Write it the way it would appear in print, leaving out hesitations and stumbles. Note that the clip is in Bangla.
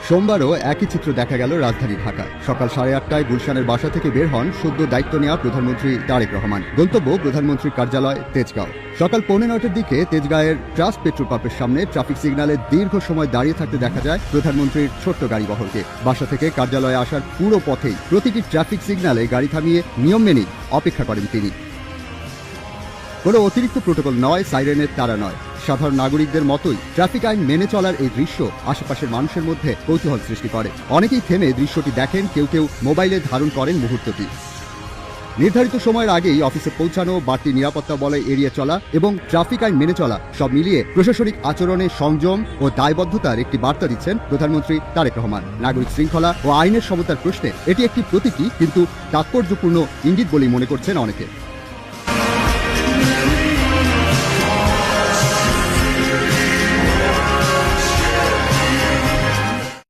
সোমবারও একই চিত্র দেখা গেল রাজধানী ঢাকায়। সকাল 8:30টায় গুলশানের বাসা থেকে বের হন সদ্য দায়িত্ব নেওয়া প্রধানমন্ত্রী তারেক রহমান। গন্তব্য প্রধানমন্ত্রীর কার্যালয় তেজগাঁও। সকাল 8:45টার দিকে তেজগাঁয়ের ট্রাস্ট পেট্রোল পাম্পের সামনে ট্রাফিক সিগন্যালে দীর্ঘ সময় দাঁড়িয়ে থাকতে দেখা যায় প্রধানমন্ত্রীর ছোট্ট গাড়ি বহরকে। বাসা থেকে কার্যালয়ে আসার পুরো পথেই প্রতিটি ট্রাফিক সিগন্যালে গাড়ি থামিয়ে নিয়ম মেনেই অপেক্ষা করেন তিনি। কোনো অতিরিক্ত প্রোটোকল নয়, সাইরেনের তাড়া নয়, সাধারণ নাগরিকদের মতোই ট্রাফিক আইন মেনে চলার এই দৃশ্য আশেপাশের মানুষের মধ্যে কৌতূহল সৃষ্টি করে। অনেকেই থেমে দৃশ্যটি দেখেন, কেউ কেউ মোবাইলে ধারণ করেন মুহূর্তটি। নির্ধারিত সময়ের আগেই অফিসে পৌঁছানো, বাড়তি নিরাপত্তা বলয় এড়িয়ে চলা এবং ট্রাফিক আইন মেনে চলা সব মিলিয়ে প্রশাসনিক আচরণে সংযম ও দায়বদ্ধতার একটি বার্তা দিচ্ছেন প্রধানমন্ত্রী তারেক রহমান। নাগরিক শৃঙ্খলা ও আইনের সমতার প্রশ্নে এটি একটি প্রতীকী কিন্তু তাৎপর্যপূর্ণ ইঙ্গিত বলেই মনে করছেন অনেকে।